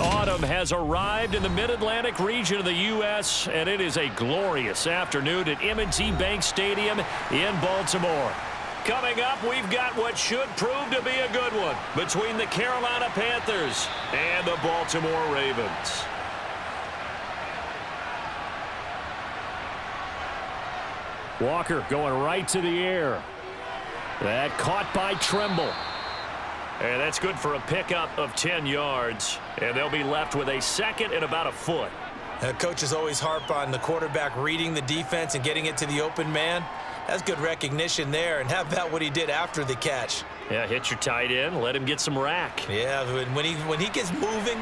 Autumn has arrived in the mid-Atlantic region of the U.S., and it is a glorious afternoon at M&T Bank Stadium in Baltimore. Coming up, we've got what should prove to be a good one between the Carolina Panthers and the Baltimore Ravens. Walker going right to the air. That caught by Trimble. And that's good for a pickup of 10 yards. And they'll be left with a second and about a foot. Coaches always harp on the quarterback reading the defense and getting it to the open man. That's good recognition there. And how about what he did after the catch? Yeah, hit your tight end, let him get some rack. Yeah, when he gets moving,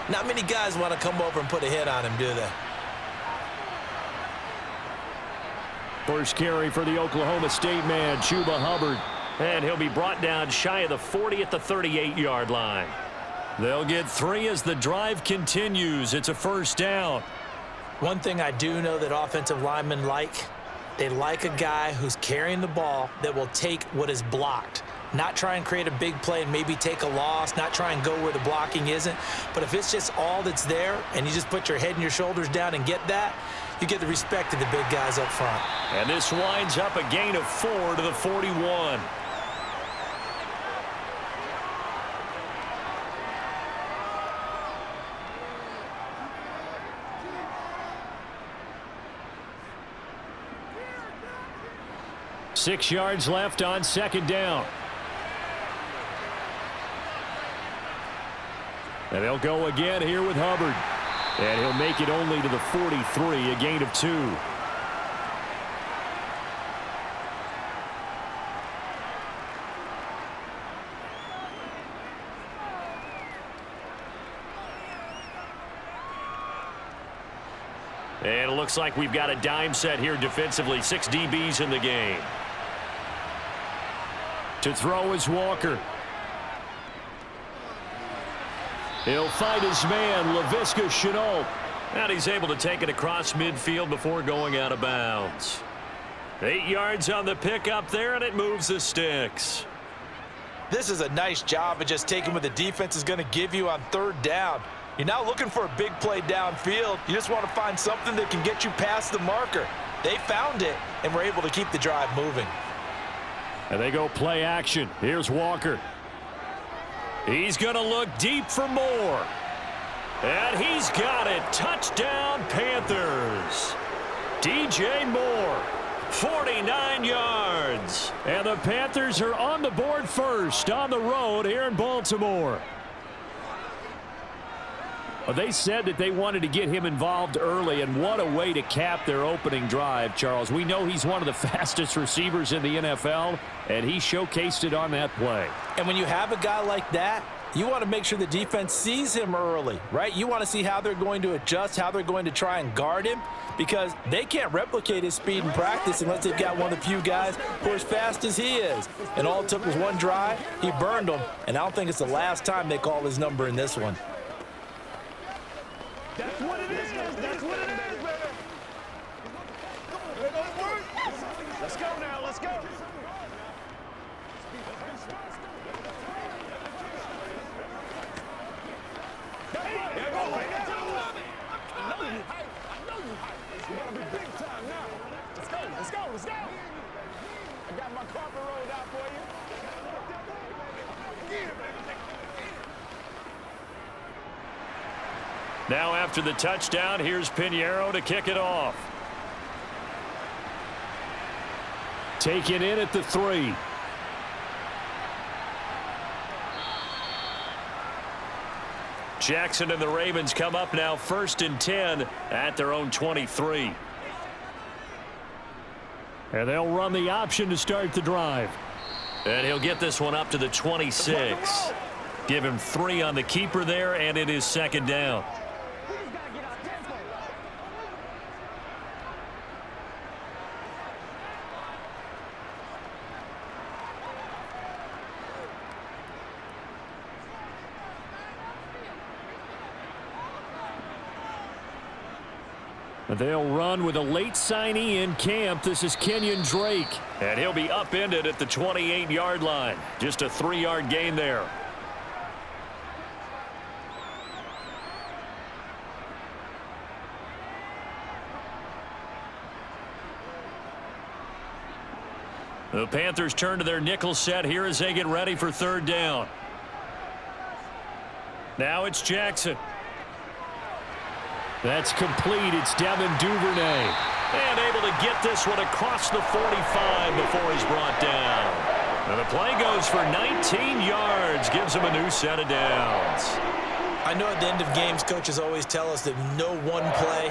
not many guys want to come over and put a hit on him, do they? First carry for the Oklahoma State man, Chuba Hubbard. And he'll be brought down shy of the 40 at the 38-yard line. They'll get 3 as the drive continues. It's a first down. One thing I do know that offensive linemen like, they like a guy who's carrying the ball that will take what is blocked. Not try and create a big play and maybe take a loss, not try and go where the blocking isn't. But if it's just all that's there and you just put your head and your shoulders down and get that, you get the respect of the big guys up front. And this winds up a gain of 4 to the 41. Six yards left on second down. And they'll go again here with Hubbard. And he'll make it only to the 43, a gain of 2. And it looks like we've got a dime set here defensively. 6 DBs in the game. To throw is Walker. He'll fight his man, Laviska Shenault. And he's able to take it across midfield before going out of bounds. 8 yards on the pickup there, and it moves the sticks. This is a nice job of just taking what the defense is going to give you on third down. You're not looking for a big play downfield. You just want to find something that can get you past the marker. They found it, and were able to keep the drive moving. And they go play action. Here's Walker. He's going to look deep for more. And he's got it. Touchdown, Panthers. DJ Moore, 49 yards. And the Panthers are on the board first on the road here in Baltimore. Well, they said that they wanted to get him involved early, and what a way to cap their opening drive, Charles. We know he's one of the fastest receivers in the NFL, and he showcased it on that play. And when you have a guy like that, you want to make sure the defense sees him early, right? You want to see how they're going to adjust, how they're going to try and guard him, because they can't replicate his speed in practice unless they've got one of the few guys who are as fast as he is. And all it took was one drive. He burned them, and I don't think it's the last time they call his number in this one. That's what it is. That's what it is, baby. Let's go now. Let's go. Yeah, go like that. I know you hype. It's gonna be big time now. Let's go. Let's go. Let's go. I got my carpet rolled out for you. Yeah, baby. Now after the touchdown, here's Pinheiro to kick it off. Taken in at the 3. Jackson and the Ravens come up now 1st and 10 at their own 23. And they'll run the option to start the drive. And he'll get this one up to the 26. Give him 3 on the keeper there, and it is second down. They'll run with a late signee in camp. This is Kenyon Drake. And he'll be upended at the 28-yard line. Just a 3-yard gain there. The Panthers turn to their nickel set here as they get ready for third down. Now it's Jackson. That's complete. It's Devin Duvernay. And able to get this one across the 45 before he's brought down. And the play goes for 19 yards. Gives him a new set of downs. I know at the end of games, coaches always tell us that no one play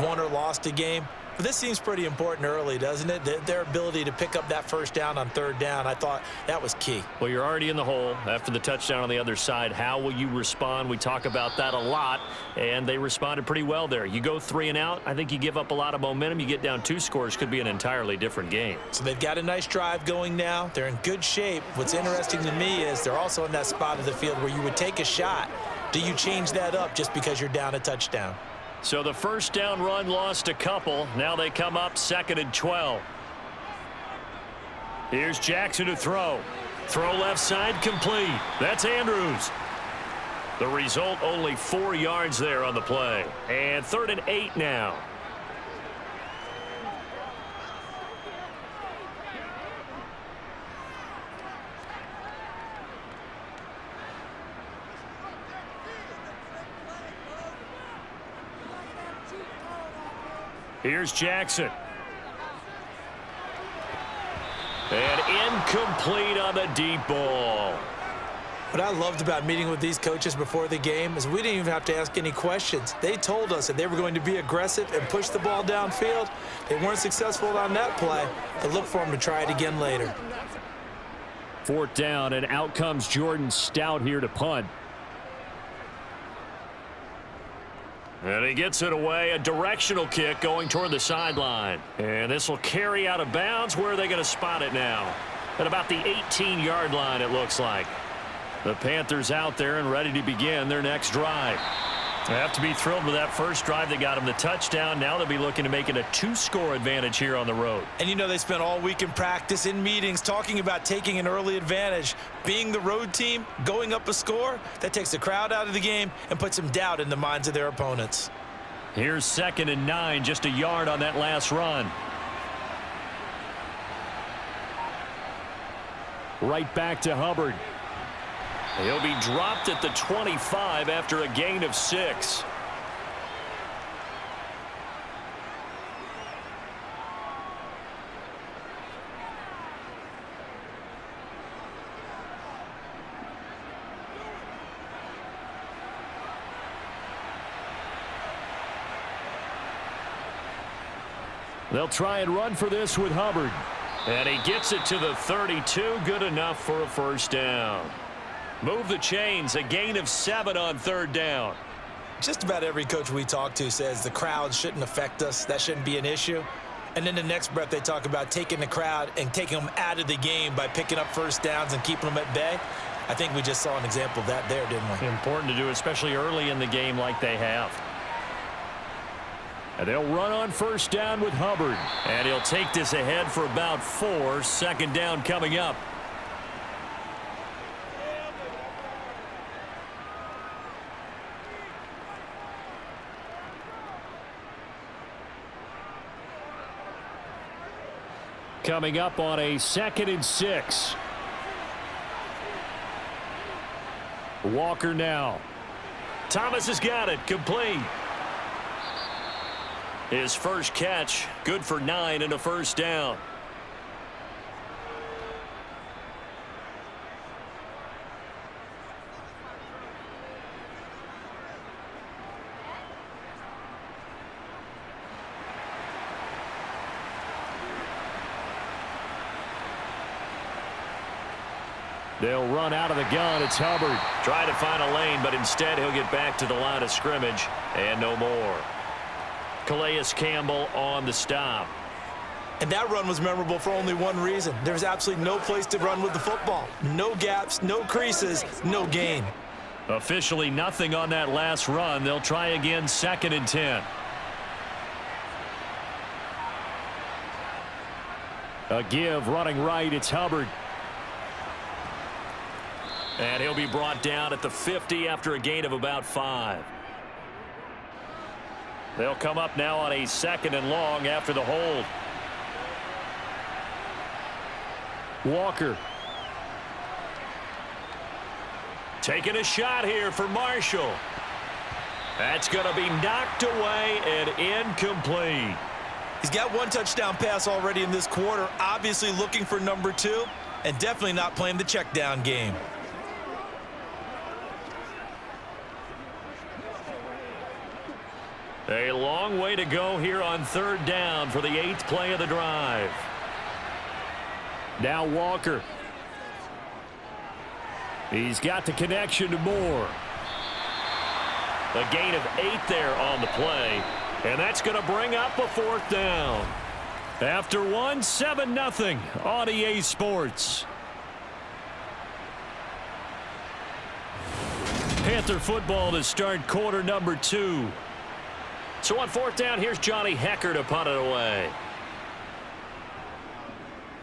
won or lost a game. But this seems pretty important early, doesn't it? Their ability to pick up that first down on third down, I thought that was key. Well, you're already in the hole after the touchdown on the other side. How will you respond? We talk about that a lot, and they responded pretty well there. You go 3 and out, I think you give up a lot of momentum. You get down 2 scores, could be an entirely different game. So they've got a nice drive going now. They're in good shape. What's interesting to me is they're also in that spot of the field where you would take a shot. Do you change that up just because you're down a touchdown? So the first down run lost a couple. Now they come up 2nd and 12. Here's Jackson to throw. Throw left side complete. That's Andrews. The result, only 4 yards there on the play. And 3rd and 8 now. Here's Jackson. And incomplete on the deep ball. What I loved about meeting with these coaches before the game is we didn't even have to ask any questions. They told us that they were going to be aggressive and push the ball downfield. They weren't successful on that play, but look for them to try it again later. 4th down, and out comes Jordan Stout here to punt. And he gets it away, a directional kick going toward the sideline. And this will carry out of bounds. Where are they going to spot it now? At about the 18-yard line, it looks like. The Panthers out there and ready to begin their next drive. They have to be thrilled with that first drive. They got them the touchdown. Now they'll be looking to make it a 2-score advantage here on the road. And you know they spent all week in practice, in meetings, talking about taking an early advantage. Being the road team, going up a score, that takes the crowd out of the game and puts some doubt in the minds of their opponents. Here's 2nd and 9, just a yard on that last run. Right back to Hubbard. He'll be dropped at the 25 after a gain of 6. They'll try and run for this with Hubbard. And he gets it to the 32. Good enough for a first down. Move the chains. A gain of 7 on 3rd down. Just about every coach we talk to says the crowd shouldn't affect us. That shouldn't be an issue. And then the next breath they talk about taking the crowd and taking them out of the game by picking up first downs and keeping them at bay. I think we just saw an example of that there, didn't we? Important to do, especially early in the game like they have. And they'll run on first down with Hubbard. And he'll take this ahead for about 4. 2nd down coming up. Coming up on a 2nd and 6. Walker now. Thomas has got it. Complete. His first catch, good for 9 and a first down. They'll run out of the gun. It's Hubbard. Trying to find a lane, but instead he'll get back to the line of scrimmage and no more. Calais Campbell on the stop. And that run was memorable for only one reason. There's absolutely no place to run with the football. No gaps, no creases, no gain. Officially nothing on that last run. They'll try again 2nd and 10. A give running right. It's Hubbard. And he'll be brought down at the 50 after a gain of about 5. They'll come up now on a 2nd and long after the hold. Walker. Taking a shot here for Marshall. That's going to be knocked away and incomplete. He's got one touchdown pass already in this quarter, obviously looking for number 2, and definitely not playing the check down game. A long way to go here on 3rd down for the 8th play of the drive. Now Walker. He's got the connection to Moore. A gain of 8 there on the play, and that's going to bring up a 4th down. After 7-0 on EA Sports. Panther football to start quarter number 2. So on 4th down, here's Johnny Hecker to punt it away.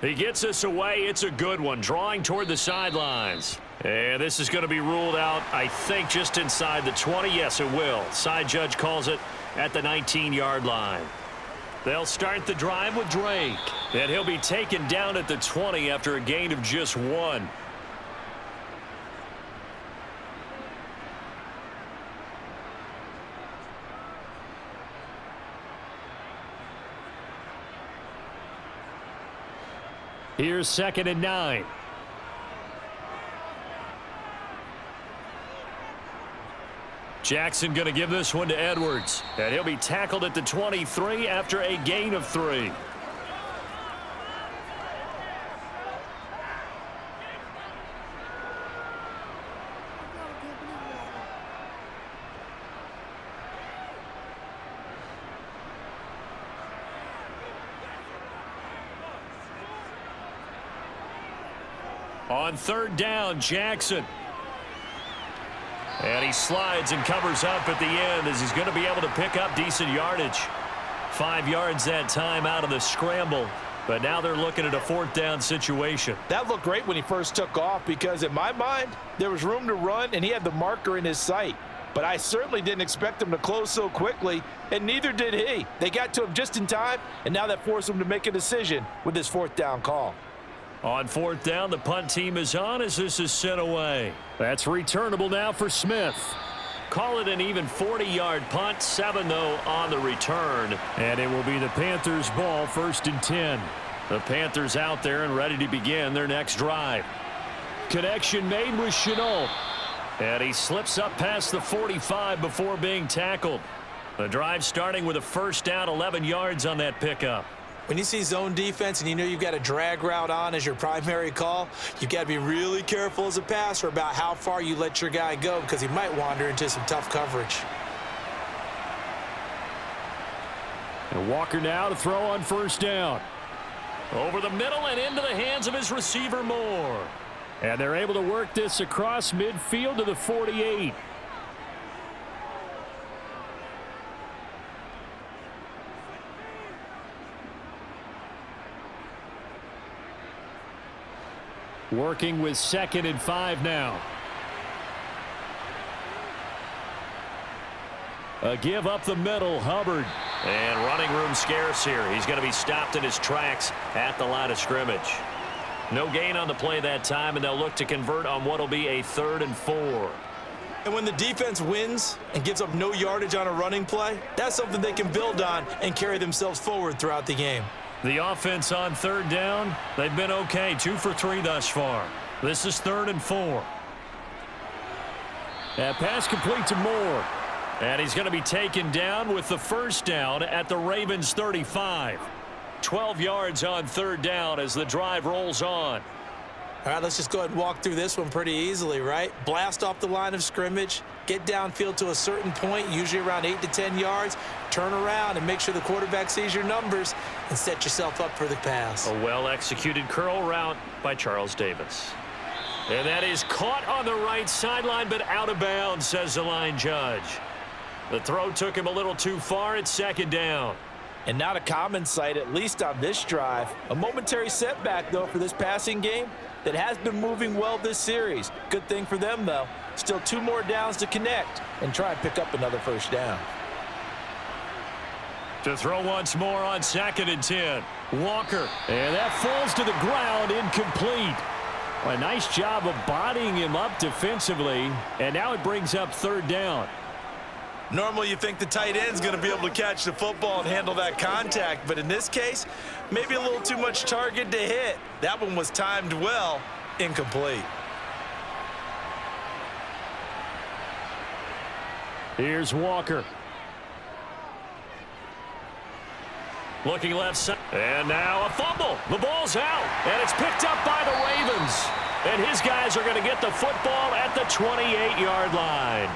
He gets us away. It's a good one, drawing toward the sidelines. And this is going to be ruled out, I think, just inside the 20. Yes, it will. Side judge calls it at the 19-yard line. They'll start the drive with Drake. And he'll be taken down at the 20 after a gain of just 1. Here's 2nd and 9. Jackson going to give this one to Edwards. And he'll be tackled at the 23 after a gain of 3. On 3rd down, Jackson. And he slides and covers up at the end as he's going to be able to pick up decent yardage. 5 yards that time out of the scramble. But now they're looking at a 4th down situation. That looked great when he first took off because in my mind, there was room to run and he had the marker in his sight. But I certainly didn't expect him to close so quickly, and neither did he. They got to him just in time, and now that forced him to make a decision with this 4th down call. On 4th down, the punt team is on as this is sent away. That's returnable now for Smith. Call it an even 40-yard punt, 7 though on the return. And it will be the Panthers' ball, 1st and 10. The Panthers out there and ready to begin their next drive. Connection made with Chenault. And he slips up past the 45 before being tackled. The drive starting with a 1st down, 11 yards on that pickup. When you see zone defense and you know you've got a drag route on as your primary call, you've got to be really careful as a passer about how far you let your guy go because he might wander into some tough coverage. And Walker now to throw on 1st down. Over the middle and into the hands of his receiver Moore. And they're able to work this across midfield to the 48. Working with 2nd and 5 now. A give up the middle, Hubbard. And running room scarce here. He's going to be stopped in his tracks at the line of scrimmage. No gain on the play that time, and they'll look to convert on what will be a 3rd and 4. And when the defense wins and gives up no yardage on a running play, that's something they can build on and carry themselves forward throughout the game. The offense on 3rd down, they've been okay. 2 for 3 thus far. This is 3rd and 4. That pass complete to Moore. And he's going to be taken down with the 1st down at the Ravens 35. 12 yards on 3rd down as the drive rolls on. All right, let's just go ahead and walk through this one pretty easily, right? Blast off the line of scrimmage, get downfield to a certain point, usually around 8 to 10 yards, turn around and make sure the quarterback sees your numbers and set yourself up for the pass. A well-executed curl route by Charles Davis. And that is caught on the right sideline, but out of bounds, says the line judge. The throw took him a little too far. It's 2nd down. And not a common sight, at least on this drive. A momentary setback, though, for this passing game that has been moving well this series. Good thing for them, though. Still 2 more downs to connect and try and pick up another 1st down. To throw once more on 2nd and 10. Walker. And that falls to the ground, incomplete. A nice job of bodying him up defensively. And now it brings up 3rd down. Normally you think the tight end's going to be able to catch the football and handle that contact, but in this case, maybe a little too much target to hit. That one was timed well, incomplete. Here's Walker. Looking left side. And now a fumble. The ball's out, and it's picked up by the Ravens. And his guys are going to get the football at the 28-yard line.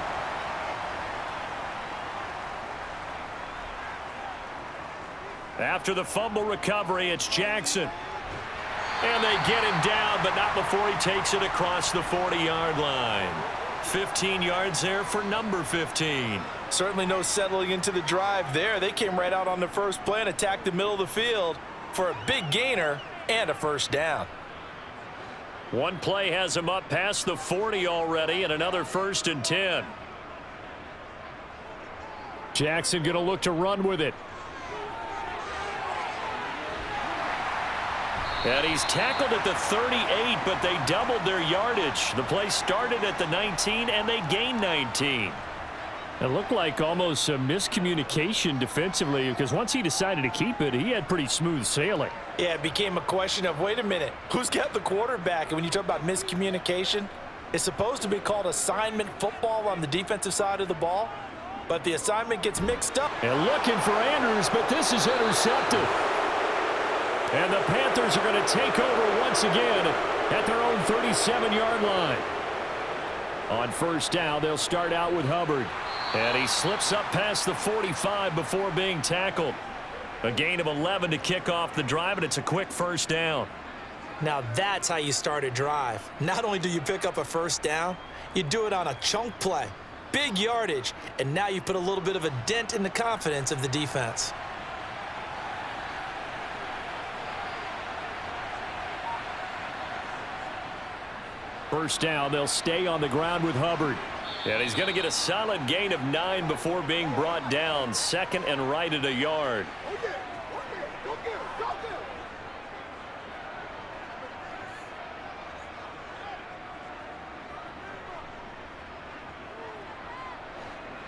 After the fumble recovery, it's Jackson. And they get him down, but not before he takes it across the 40-yard line. 15 yards there for number 15. Certainly no settling into the drive there. They came right out on the first play and attacked the middle of the field for a big gainer and a 1st down. One play has him up past the 40 already, and another 1st and 10. Jackson going to look to run with it. And he's tackled at the 38, but they doubled their yardage. The play started at the 19, and they gained 19. It looked like almost a miscommunication defensively, because once he decided to keep it, he had pretty smooth sailing. Yeah, it became a question of, wait a minute, who's got the quarterback? And when you talk about miscommunication, it's supposed to be called assignment football on the defensive side of the ball, but the assignment gets mixed up. And looking for Andrews, but this is intercepted. And the Panthers are going to take over once again at their own 37-yard line. On 1st down, they'll start out with Hubbard. And he slips up past the 45 before being tackled. A gain of 11 to kick off the drive, and it's a quick 1st down. Now that's how you start a drive. Not only do you pick up a 1st down, you do it on a chunk play. Big yardage, and now you put a little bit of a dent in the confidence of the defense. First down, they'll stay on the ground with Hubbard. And he's going to get a solid gain of 9 before being brought down. 2nd and right at a yard.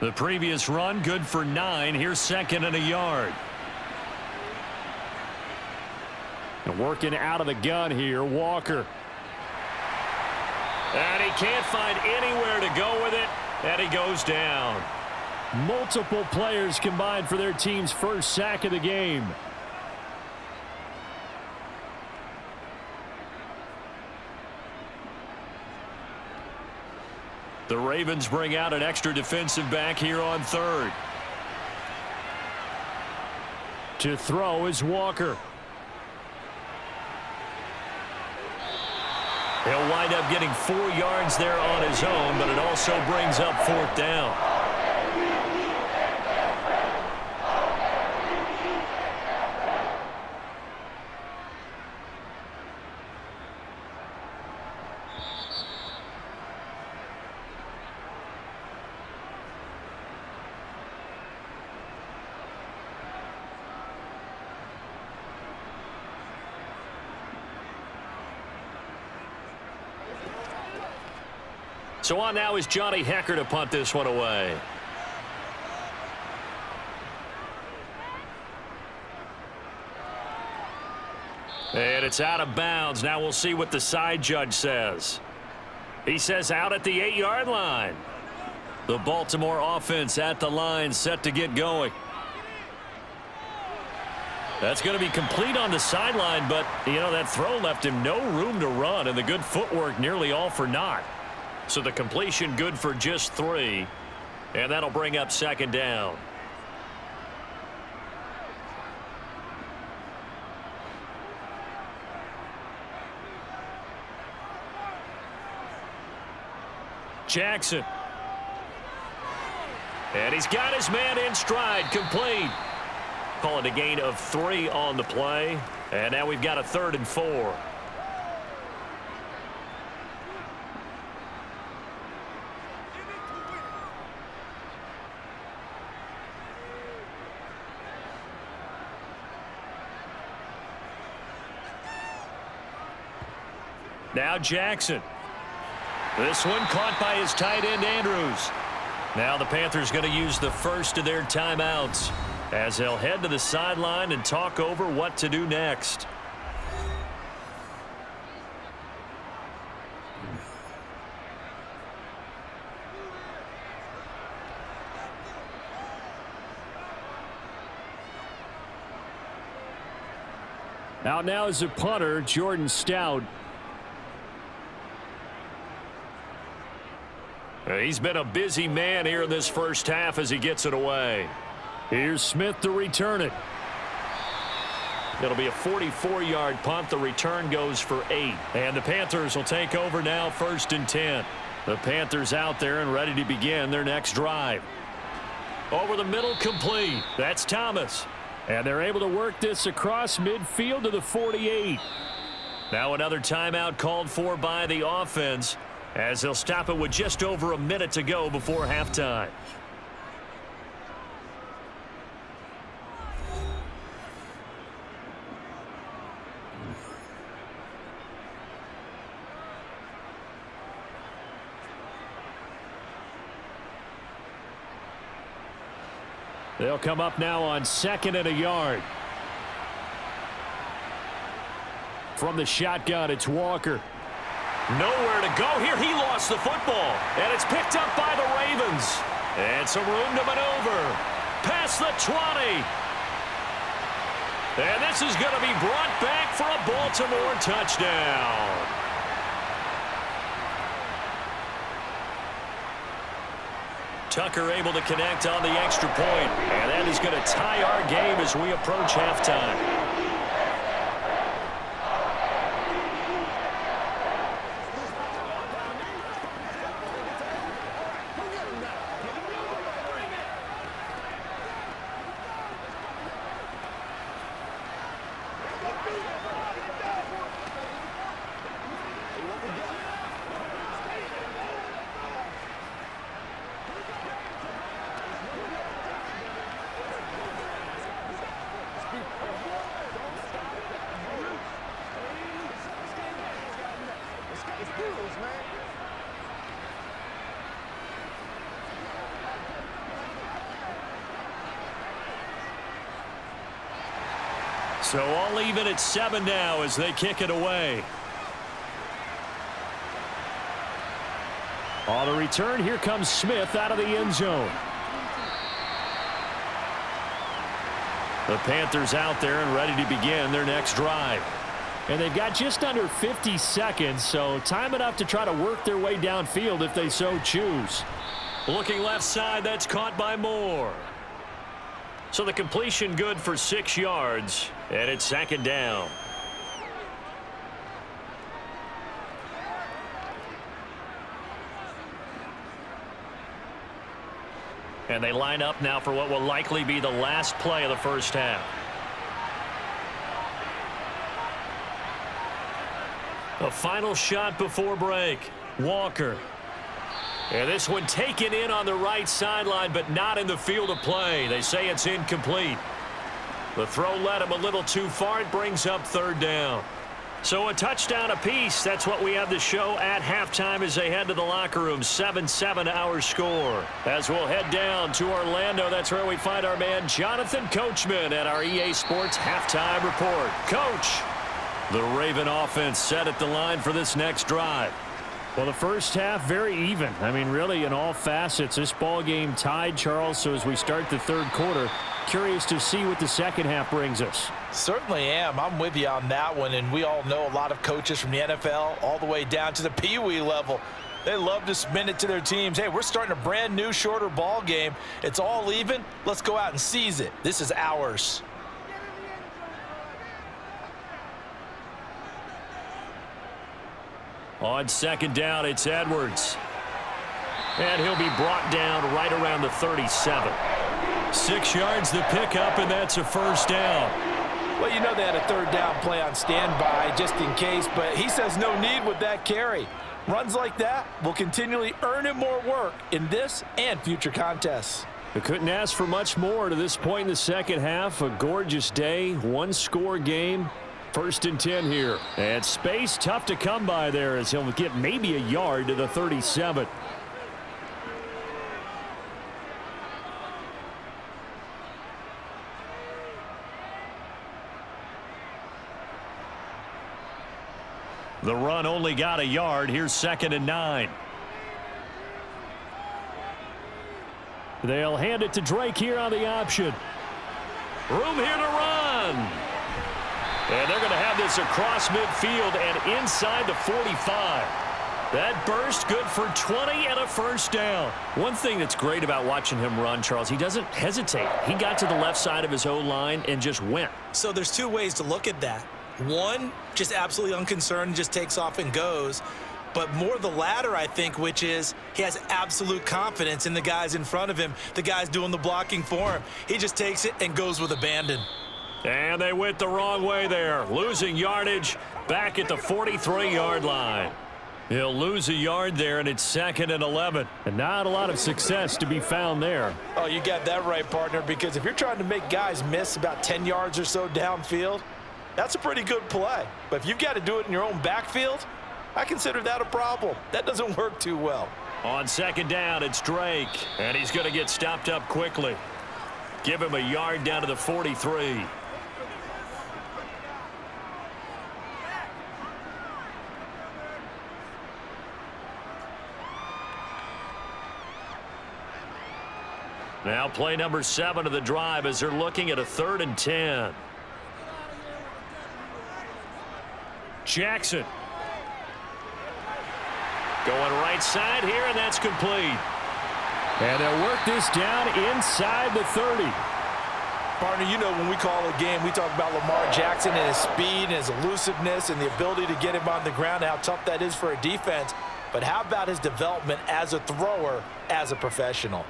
The previous run, good for 9. Here's 2nd and a yard. And working out of the gun here, Walker. And he can't find anywhere to go with it, and he goes down. Multiple players combined for their team's 1st sack of the game. The Ravens bring out an extra defensive back here on 3rd. To throw is Walker. He'll wind up getting 4 yards there on his own, but it also brings up 4th down. So on now is Johnny Hecker to punt this one away. And it's out of bounds. Now we'll see what the side judge says. He says out at the 8-yard line. The Baltimore offense at the line, set to get going. That's going to be complete on the sideline, but, you know, that throw left him no room to run, and the good footwork nearly all for naught. So the completion good for just 3, and that'll bring up 2nd down. Jackson. And he's got his man in stride, complete. Call it a gain of 3 on the play, and now we've got a 3rd and 4. Now Jackson. This one caught by his tight end, Andrews. Now the Panthers going to use the first of their timeouts as they'll head to the sideline and talk over what to do next. Out now is the punter, Jordan Stout. He's been a busy man here in this first half as he gets it away. Here's Smith to return it. It'll be a 44-yard punt. The return goes for 8. And the Panthers will take over now, 1st and 10. The Panthers out there and ready to begin their next drive. Over the middle, complete. That's Thomas. And they're able to work this across midfield to the 48. Now another timeout called for by the offense as they'll stop it with just over a minute to go before halftime. They'll come up now on 2nd and a yard. From the shotgun, it's Walker. Nowhere to go here. He lost the football. And it's picked up by the Ravens. And some room to maneuver. Past the 20. And this is going to be brought back for a Baltimore touchdown. Tucker able to connect on the extra point. And that is going to tie our game as we approach halftime. So all even at 7 now as they kick it away. On the return, here comes Smith out of the end zone. The Panthers out there and ready to begin their next drive. And they've got just under 50 seconds, so time enough to try to work their way downfield if they so choose. Looking left side, that's caught by Moore. So the completion good for 6 yards, and it's 2nd down. And they line up now for what will likely be the last play of the first half. A final shot before break. Walker. And this one taken in on the right sideline, but not in the field of play. They say it's incomplete. The throw led him a little too far. It brings up 3rd down. So a touchdown apiece. That's what we have to show at halftime as they head to the locker room. 7-7 our score. As we'll head down to Orlando, that's where we find our man Jonathan Coachman at our EA Sports Halftime Report. Coach, the Raven offense set at the line for this next drive. Well, the first half, very even. I mean, really, in all facets, this ball game tied, Charles. So as we start the 3rd quarter, curious to see what the second half brings us. Certainly am. I'm with you on that one. And we all know a lot of coaches from the NFL all the way down to the Pee Wee level. They love to spin it to their teams. Hey, we're starting a brand new, shorter ball game. It's all even. Let's go out and seize it. This is ours. On 2nd down, it's Edwards. And he'll be brought down right around the 37. 6 yards the pickup, and that's a 1st down. Well, you know they had a 3rd down play on standby just in case, but he says no need with that carry. Runs like that will continually earn him more work in this and future contests. They couldn't ask for much more to this point in the second half. A gorgeous day, 1-score game. 1st and 10 here. And space tough to come by there as he'll get maybe a yard to the 37. The run only got a yard. Here's 2nd and 9. They'll hand it to Drake here on the option. Room here to run. And they're going to have this across midfield and inside the 45. That burst good for 20 and a 1st down. One thing that's great about watching him run, Charles, he doesn't hesitate. He got to the left side of his O-line and just went. So there's two ways to look at that. One, just absolutely unconcerned, just takes off and goes. But more the latter, I think, which is he has absolute confidence in the guys in front of him, the guys doing the blocking for him. He just takes it and goes with abandon. And they went the wrong way there, losing yardage back at the 43-yard line. He'll lose a yard there, and it's 2nd and 11. And not a lot of success to be found there. Oh, you got that right, partner, because if you're trying to make guys miss about 10 yards or so downfield, that's a pretty good play. But if you've got to do it in your own backfield, I consider that a problem. That doesn't work too well. On 2nd down, it's Drake, and he's going to get stopped up quickly. Give him a yard down to the 43. Now play number 7 of the drive as they're looking at a 3rd and 10. Jackson. Going right side here, and that's complete. And they'll work this down inside the 30. Partner, you know when we call a game, we talk about Lamar Jackson and his speed and his elusiveness and the ability to get him on the ground, how tough that is for a defense. But how about his development as a thrower, as a professional?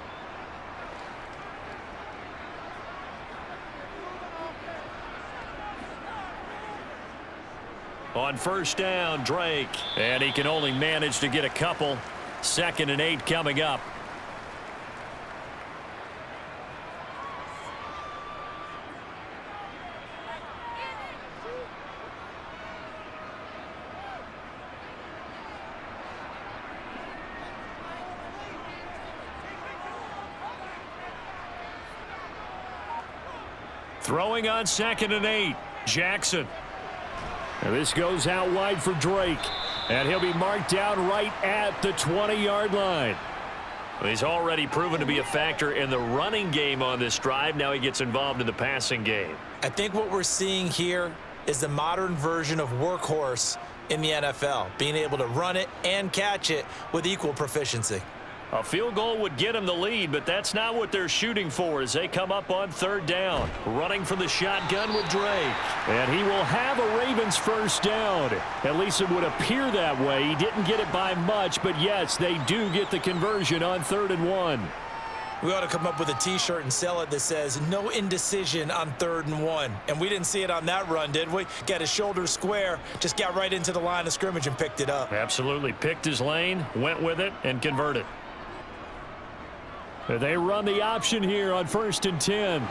On 1st down, Drake. And he can only manage to get a couple. 2nd and 8 coming up. Throwing on 2nd and 8, Jackson. And this goes out wide for Drake. And he'll be marked down right at the 20-yard line. He's already proven to be a factor in the running game on this drive. Now he gets involved in the passing game. I think what we're seeing here is the modern version of workhorse in the NFL, being able to run it and catch it with equal proficiency. A field goal would get him the lead, but that's not what they're shooting for as they come up on 3rd down. Running from the shotgun with Drake. And he will have a Ravens 1st down. At least it would appear that way. He didn't get it by much, but yes, they do get the conversion on 3rd and 1. We ought to come up with a T-shirt and sell it that says, no indecision on 3rd and 1. And we didn't see it on that run, did we? Got his shoulders square, just got right into the line of scrimmage and picked it up. Absolutely. Picked his lane, went with it, and converted. They run the option here on 1st and 10.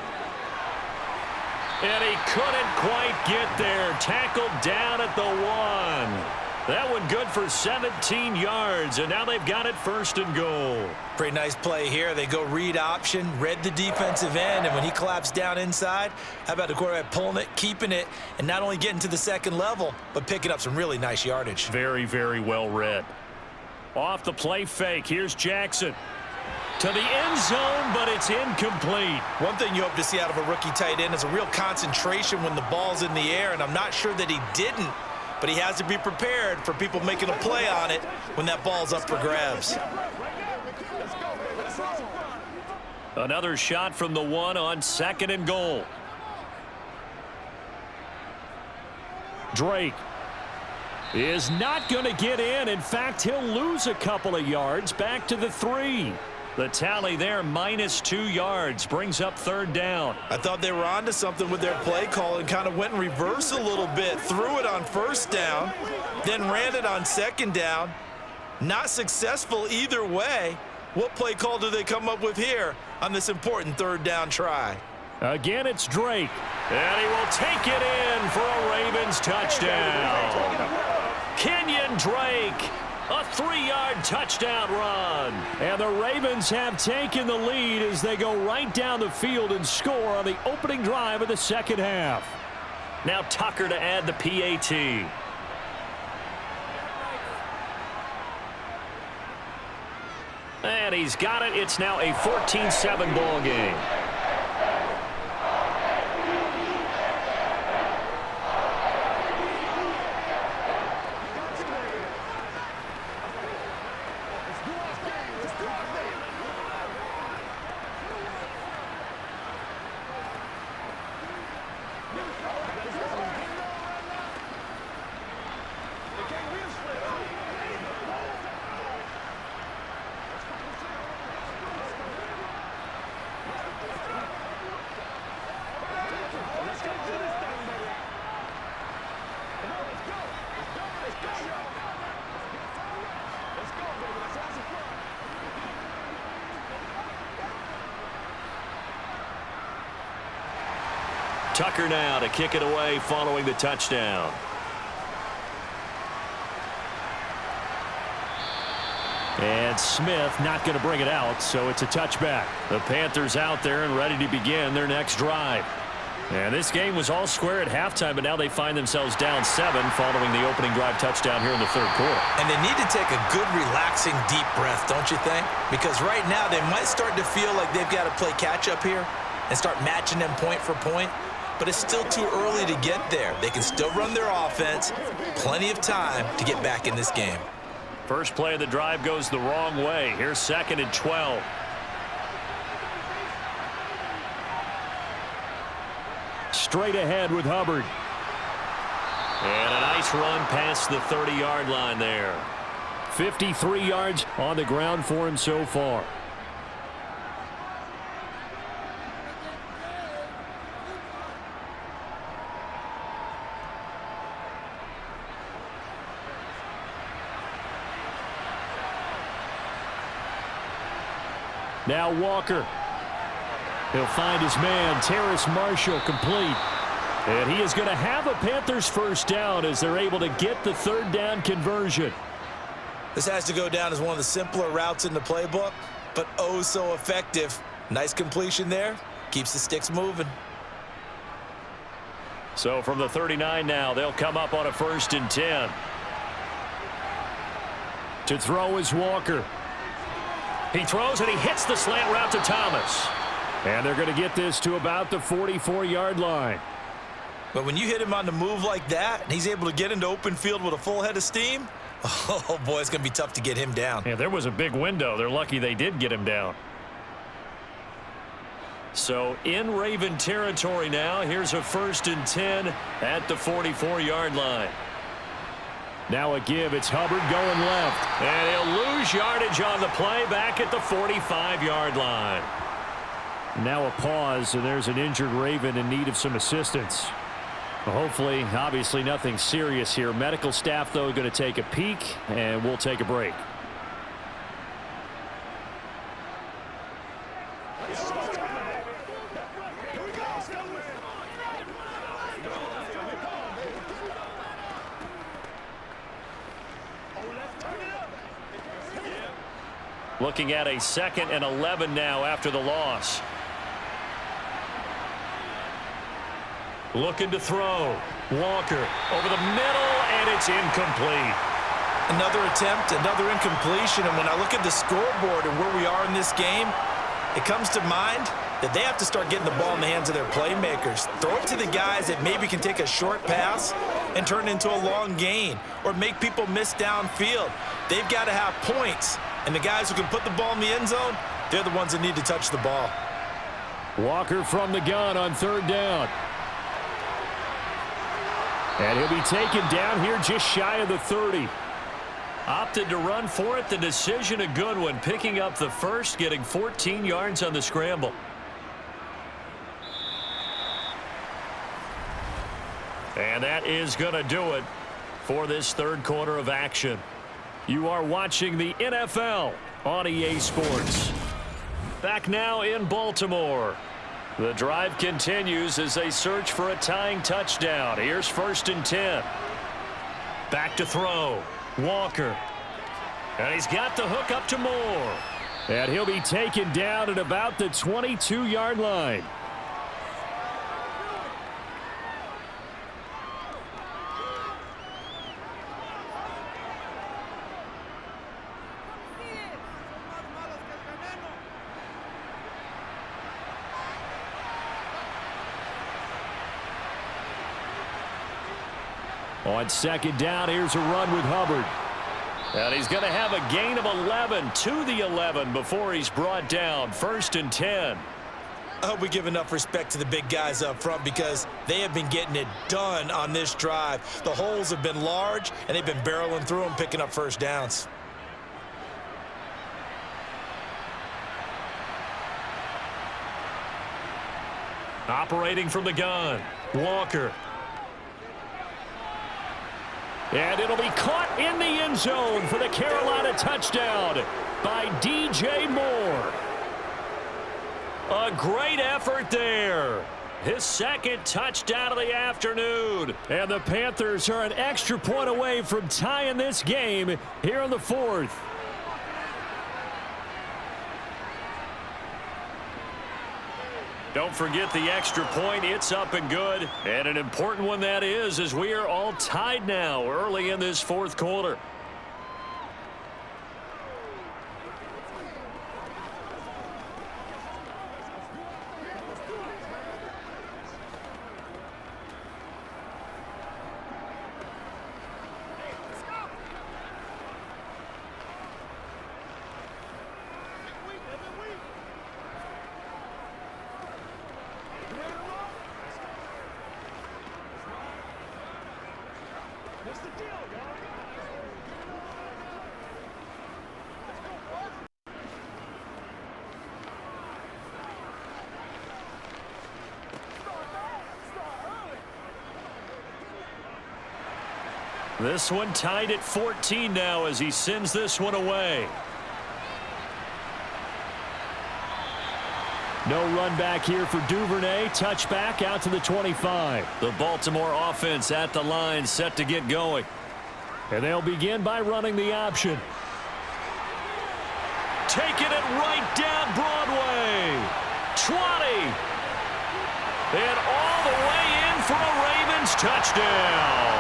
And he couldn't quite get there. Tackled down at the 1. That one good for 17 yards, and now they've got it 1st and goal. Pretty nice play here. They go read option, read the defensive end, and when he collapsed down inside, how about the quarterback pulling it, keeping it, and not only getting to the 2nd level, but picking up some really nice yardage. Very, very well read. Off the play fake, here's Jackson. To the end zone, but it's incomplete. One thing you hope to see out of a rookie tight end is a real concentration when the ball's in the air, and I'm not sure that he didn't, but he has to be prepared for people making a play on it when that ball's up for grabs. Another shot from the 1 on 2nd and goal. Drake is not going to get in. In fact, he'll lose a couple of yards back to the 3. The tally there, -2 yards, brings up 3rd down. I thought they were onto something with their play call and kind of went in reverse a little bit. Threw it on 1st down, then ran it on 2nd down. Not successful either way. What play call do they come up with here on this important 3rd down try? Again, it's Drake. And he will take it in for a Ravens touchdown. Kenyon Drake, a 3-yard touchdown run. And the Ravens have taken the lead as they go right down the field and score on the opening drive of the second half. Now Tucker to add the PAT. And he's got it. It's now a 14-7 ball game. Tucker now to kick it away following the touchdown. And Smith not going to bring it out, so it's a touchback. The Panthers out there and ready to begin their next drive. And this game was all square at halftime, but now they find themselves down 7 following the opening drive touchdown here in the third quarter. And they need to take a good, relaxing, deep breath, don't you think? Because right now they might start to feel like they've got to play catch-up here and start matching them point for point. But it's still too early to get there. They can still run their offense. Plenty of time to get back in this game. First play of the drive goes the wrong way. Here's 2nd and 12. Straight ahead with Hubbard. And a nice run past the 30-yard line there. 53 yards on the ground for him so far. Now Walker. He'll find his man, Terrace Marshall, complete. And he is going to have a Panthers first down as they're able to get the third down conversion. This has to go down as one of the simpler routes in the playbook, but oh so effective. Nice completion there. Keeps the sticks moving. So from the 39 now, they'll come up on a 1st and 10. To throw is Walker. He throws and he hits the slant route to Thomas. And they're going to get this to about the 44-yard line. But when you hit him on the move like that, and he's able to get into open field with a full head of steam, oh, boy, it's going to be tough to get him down. Yeah, there was a big window. They're lucky they did get him down. So in Raven territory now, here's a 1st and 10 at the 44-yard line. Now a give. It's Hubbard going left. And he'll lose yardage on the play back at the 45-yard line. Now a pause, and there's an injured Raven in need of some assistance. Well, hopefully, obviously nothing serious here. Medical staff, though, going to take a peek, and we'll take a break. Looking at a 2nd and 11 now after the loss. Looking to throw. Walker over the middle, and it's incomplete. Another attempt, another incompletion, and when I look at the scoreboard and where we are in this game, it comes to mind that they have to start getting the ball in the hands of their playmakers. Throw it to the guys that maybe can take a short pass and turn it into a long gain or make people miss downfield. They've got to have points, and the guys who can put the ball in the end zone, they're the ones that need to touch the ball. Walker from the gun on 3rd down. And he'll be taken down here just shy of the 30. Opted to run for it. The decision a good one. Picking up the first, getting 14 yards on the scramble. And that is going to do it for this third quarter of action. You are watching the NFL on EA Sports. Back now in Baltimore. The drive continues as they search for a tying touchdown. Here's 1st and 10. Back to throw. Walker. And he's got the hook up to Moore. And he'll be taken down at about the 22-yard line. On 2nd down, here's a run with Hubbard. And he's going to have a gain of 11 to the 11 before he's brought down. 1st and 10. I hope we give enough respect to the big guys up front because they have been getting it done on this drive. The holes have been large, and they've been barreling through them, picking up 1st downs. Operating from the gun, Walker. And it'll be caught in the end zone for the Carolina touchdown by DJ Moore. A great effort there. His 2nd touchdown of the afternoon. And the Panthers are an extra point away from tying this game here in the 4th. Don't forget the extra point. It's up and good. And an important one that is, as we are all tied now early in this 4th quarter. This one tied at 14 now as he sends this one away. No run back here for Duvernay. Touchback out to the 25. The Baltimore offense at the line set to get going. And they'll begin by running the option. Taking it right down Broadway. 20. And all the way in for a Ravens touchdown.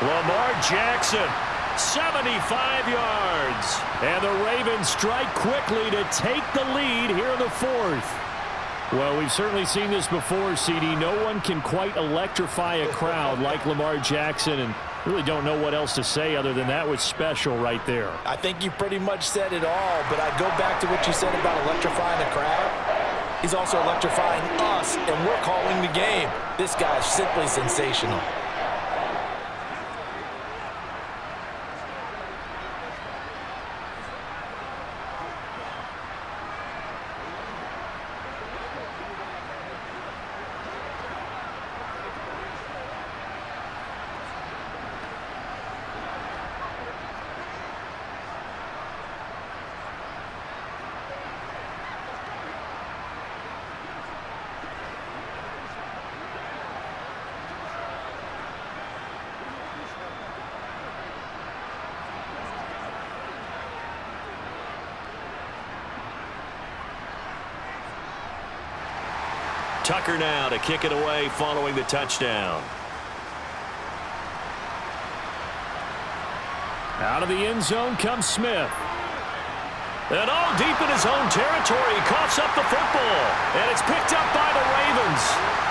Lamar Jackson, 75 yards. And the Ravens strike quickly to take the lead here in the 4th. Well, we've certainly seen this before, CD. No one can quite electrify a crowd like Lamar Jackson, and really don't know what else to say other than that was special right there. I think you pretty much said it all, but I go back to what you said about electrifying the crowd. He's also electrifying us, and we're calling the game. This guy's simply sensational. Tucker now to kick it away following the touchdown. Out of the end zone comes Smith. And all deep in his own territory, he coughs up the football. And it's picked up by the Ravens.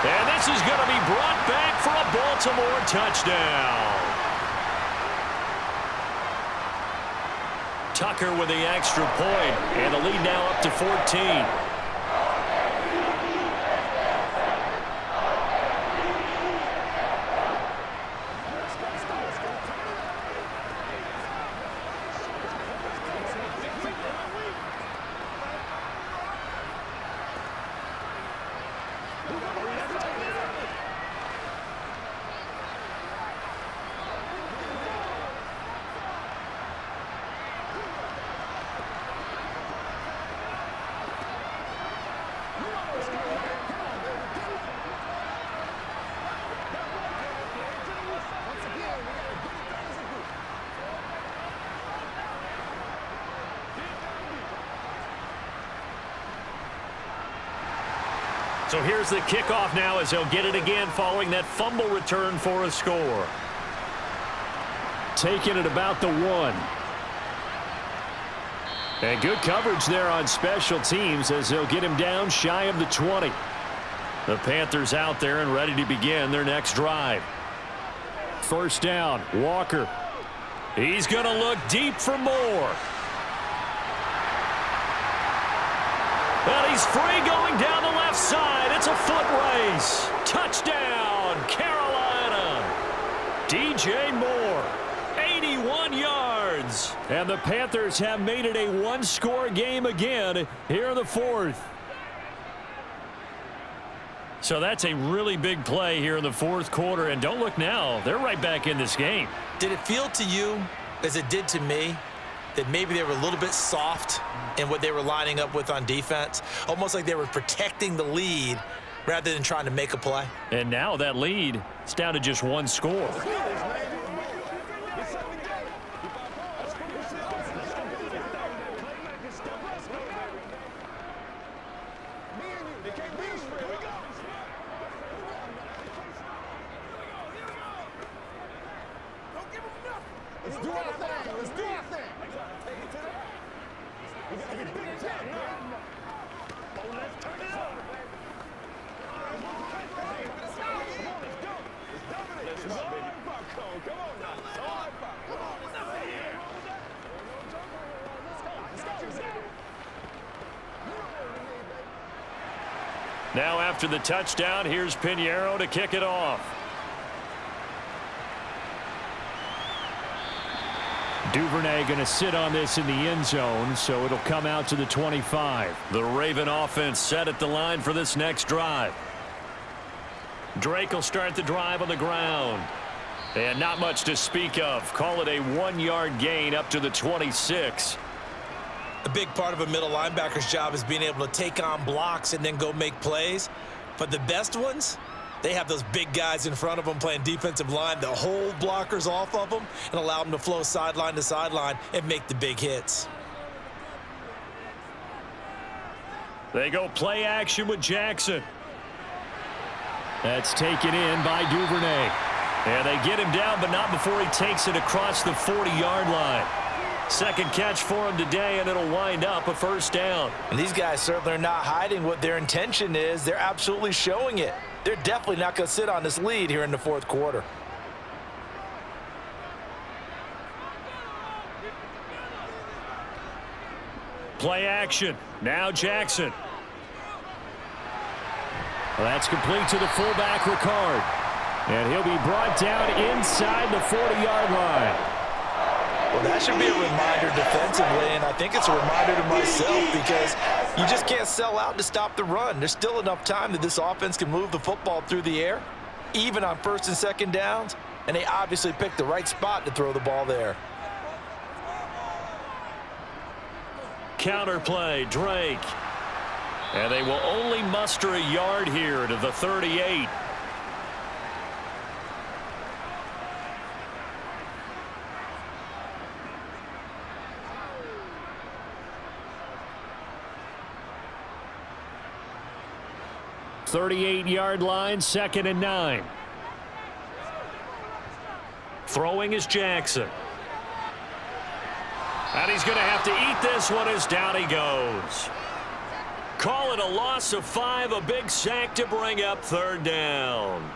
And this is going to be brought back for a Baltimore touchdown. Tucker with the extra point, and the lead now up to 14. So here's the kickoff now as they'll get it again following that fumble return for a score. Taking it about the 1. And good coverage there on special teams as they'll get him down shy of the 20. The Panthers out there and ready to begin their next drive. First down, Walker. He's going to look deep for more. And he's free going down the left side. It's a foot race. Touchdown, Carolina. DJ Moore, 81 yards. And the Panthers have made it a one-score game again here in the 4th. So that's a really big play here in the 4th quarter. And don't look now, they're right back in this game. Did it feel to you, as it did to me, that maybe they were a little bit soft in what they were lining up with on defense? Almost like they were protecting the lead rather than trying to make a play. And now that lead is down to just one score. Let's do our thing. Let's do our thing. Take it to the. We got to get big time now. Oh, let's turn it up. Come on, let's go. Let's dominate. Let's go, baby. Come on now. Come on, let's go here. Let's go. Now after the touchdown, here's Pinheiro to kick it off. Duvernay going to sit on this in the end zone, so it'll come out to the 25. The Raven offense set at the line for this next drive. Drake will start the drive on the ground. And not much to speak of. Call it a 1-yard gain up to the 26. A big part of a middle linebacker's job is being able to take on blocks and then go make plays. But the best ones, they have those big guys in front of them playing defensive line that hold blockers off of them and allow them to flow sideline to sideline and make the big hits. They go play action with Jackson. That's taken in by Duvernay. And they get him down, but not before he takes it across the 40-yard line. Second catch for him today, and it'll wind up a first down. And these guys certainly are not hiding what their intention is. They're absolutely showing it. They're definitely not going to sit on this lead here in the 4th quarter. Play action. Now Jackson. Well, that's complete to the fullback, Ricard. And he'll be brought down inside the 40-yard line. Well, that should be a reminder defensively, and I think it's a reminder to myself because you just can't sell out to stop the run. There's still enough time that this offense can move the football through the air, even on 1st and 2nd downs, and they obviously picked the right spot to throw the ball there. Counter play, Drake. And they will only muster a yard here to the 38. .38-yard line, 2nd and 9. Throwing is Jackson. And he's going to have to eat this one as down he goes. Call it a loss of 5, a big sack to bring up 3rd down.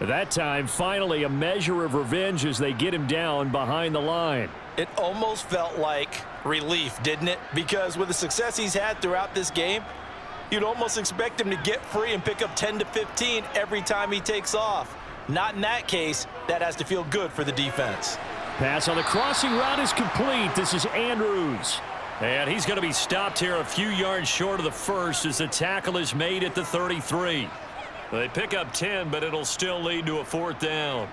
That time, finally, a measure of revenge as they get him down behind the line. It almost felt like relief, didn't it? Because with the success he's had throughout this game, you'd almost expect him to get free and pick up 10 to 15 every time he takes off. Not in that case. That has to feel good for the defense. Pass on the crossing route is complete. This is Andrews. And he's going to be stopped here a few yards short of the first as the tackle is made at the 33. They pick up 10, but it'll still lead to a 4th down.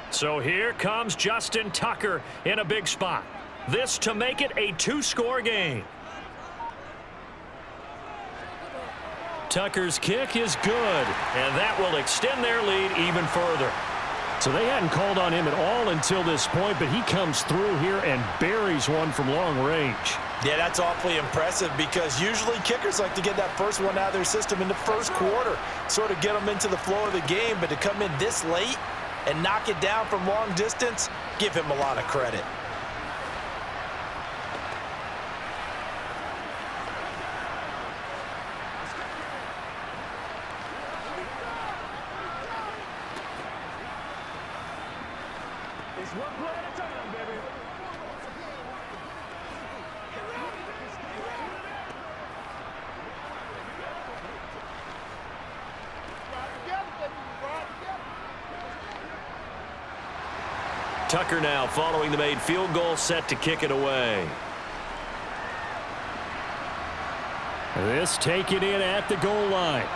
So here comes Justin Tucker in a big spot. This to make it a 2-score game. Tucker's kick is good, and that will extend their lead even further. So they hadn't called on him at all until this point, but he comes through here and buries one from long range. Yeah, that's awfully impressive because usually kickers like to get that first one out of their system in the first quarter, sort of get them into the flow of the game, but to come in this late and knock it down from long distance, give him a lot of credit. It's one play at a time, baby. Tucker now following the made field goal, set to kick it away. This taken in at the goal line.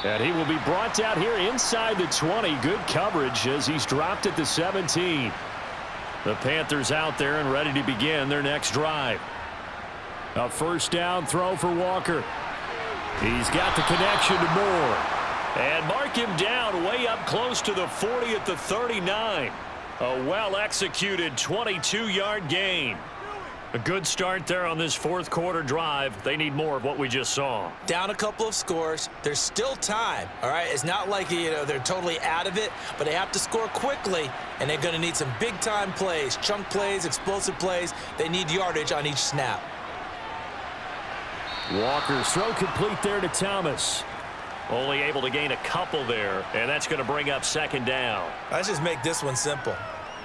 And he will be brought down here inside the 20. Good coverage as he's dropped at the 17. The Panthers out there and ready to begin their next drive. A first down throw for Walker. He's got the connection to Moore. And mark him down way up close to the 40 at the 39. A well-executed 22-yard gain. A good start there on this fourth quarter drive. They need more of what we just saw. Down a couple of scores. There's still time, all right? It's not like, they're totally out of it, but they have to score quickly, and they're going to need some big-time plays, chunk plays, explosive plays. They need yardage on each snap. Walker's throw complete there to Thomas. Only able to gain a couple there, and that's going to bring up second down. Let's just make this one simple.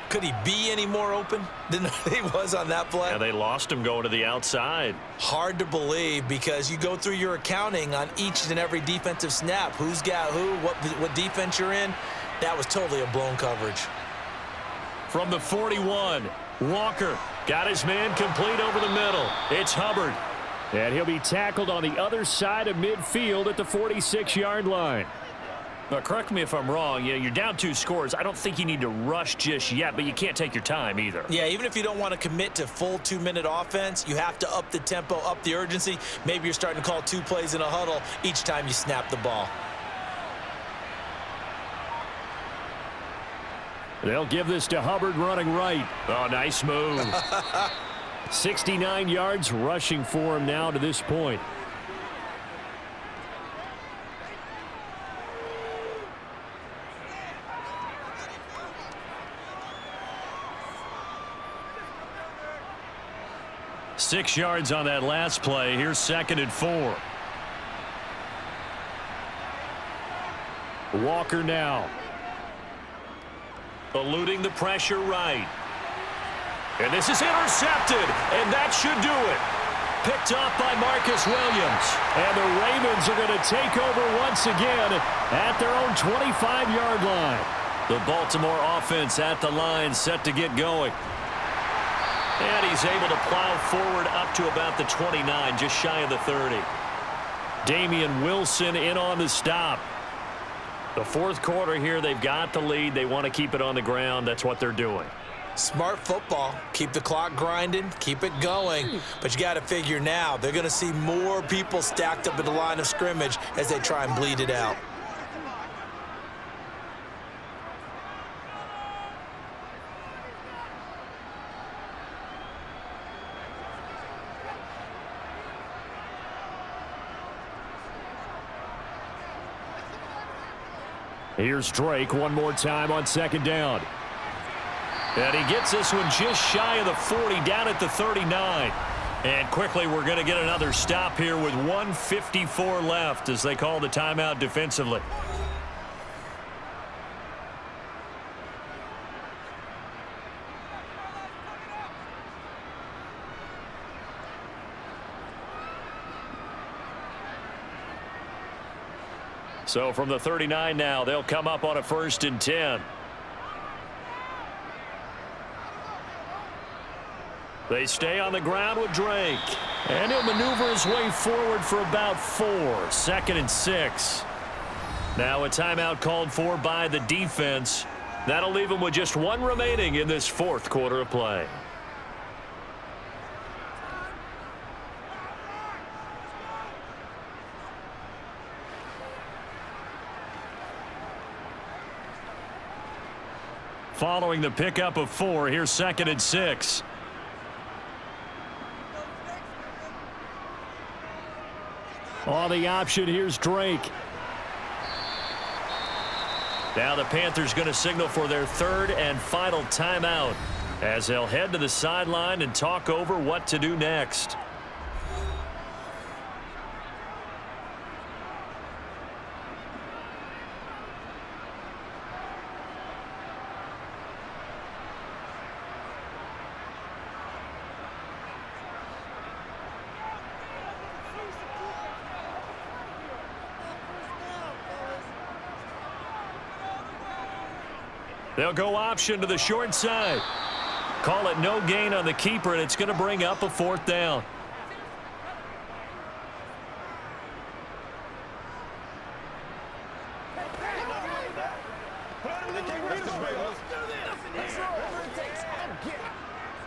Could he be any more open than he was on that play? Yeah, they lost him going to the outside. Hard to believe because you go through your accounting on each and every defensive snap. Who's got who, what defense you're in. That was totally a blown coverage. From the 41, Walker got his man complete over the middle. It's Hubbard. And he'll be tackled on the other side of midfield at the 46-yard line. Now, correct me if I'm wrong. You're down 2 scores. I don't think you need to rush just yet, but you can't take your time either. Yeah, even if you don't want to commit to full 2-minute offense, you have to up the tempo, up the urgency. Maybe you're starting to call 2 plays in a huddle each time you snap the ball. They'll give this to Hubbard running right. Oh, nice move. 69 yards rushing for him now to this point. Six yards on that last play. Here's 2nd and 4. Walker now. Eluding the pressure right. And this is intercepted, and that should do it. Picked off by Marcus Williams. And the Ravens are going to take over once again at their own 25-yard line. The Baltimore offense at the line, set to get going. And he's able to plow forward up to about the 29, just shy of the 30. Damian Wilson in on the stop. The fourth quarter here, they've got the lead. They want to keep it on the ground. That's what they're doing. Smart football. Keep the clock grinding. Keep it going. But you got to figure now, they're going to see more people stacked up at the line of scrimmage as they try and bleed it out. Here's Drake one more time on 2nd down. And he gets this one just shy of the 40, down at the 39. And quickly we're going to get another stop here with 1:54 left as they call the timeout defensively. So from the 39 now, they'll come up on a 1st and 10. They stay on the ground with Drake. And he'll maneuver his way forward for about 4. 2nd and 6. Now a timeout called for by the defense. That'll leave them with just 1 remaining in this fourth quarter of play. Following the pickup of 4, here's 2nd and 6. On the option, here's Drake. Now the Panthers going to signal for their third and final timeout as they'll head to the sideline and talk over what to do next. They'll go option to the short side. Call it no gain on the keeper, and it's going to bring up a fourth down.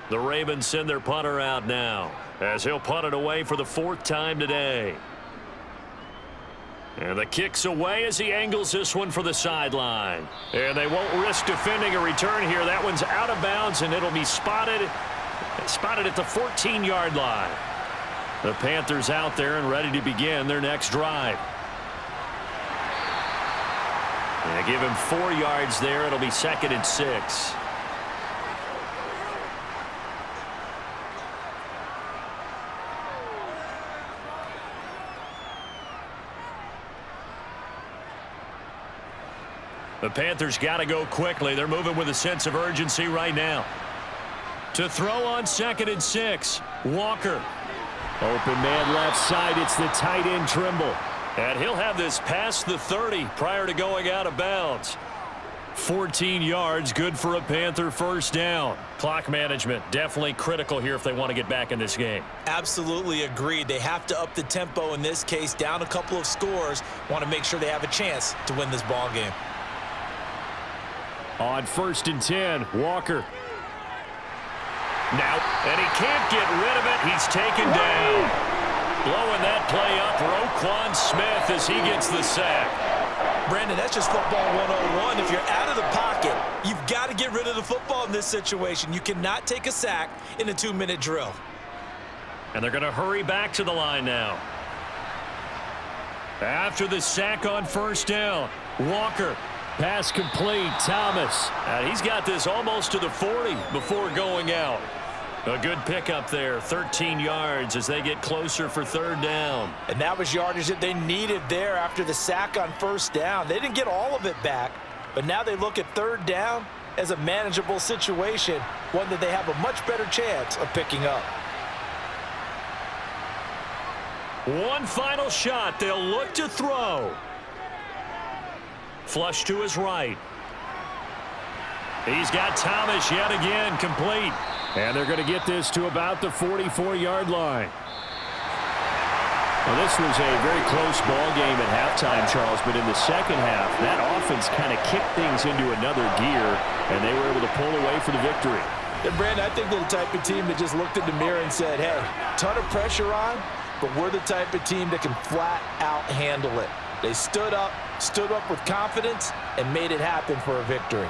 The Ravens send their punter out now as he'll punt it away for the fourth time today. And the kick's away as he angles this one for the sideline. And they won't risk defending a return here. That one's out of bounds, and it'll be spotted at the 14-yard line. The Panthers out there and ready to begin their next drive. And they give him 4 yards there. It'll be 2nd and 6. The Panthers got to go quickly. They're moving with a sense of urgency right now. To throw on 2nd and 6, Walker. Open man left side. It's the tight end Trimble. And he'll have this past the 30 prior to going out of bounds. 14 yards, good for a Panther first down. Clock management definitely critical here if they want to get back in this game. Absolutely agreed. They have to up the tempo in this case, down a couple of scores. Want to make sure they have a chance to win this ball game. On 1st and 10, Walker. Now, and he can't get rid of it. He's taken down. Blowing that play up, Roquan Smith as he gets the sack. Brandon, that's just football 101. If you're out of the pocket, you've got to get rid of the football in this situation. You cannot take a sack in a 2-minute drill. And they're going to hurry back to the line now. After the sack on 1st down, Walker. Pass complete, Thomas. And he's got this almost to the 40 before going out. A good pickup there, 13 yards as they get closer for 3rd down. And that was yardage that they needed there after the sack on 1st down. They didn't get all of it back, but now they look at 3rd down as a manageable situation, one that they have a much better chance of picking up. One final shot. They'll look to throw. Flush to his right. He's got Thomas yet again, complete. And they're going to get this to about the 44-yard line. Well, this was a very close ball game at halftime, Charles, but in the second half, that offense kind of kicked things into another gear, and they were able to pull away for the victory. And Brandon, I think they're the type of team that just looked in the mirror and said, hey, ton of pressure on, but we're the type of team that can flat out handle it. They stood up with confidence and made it happen for a victory.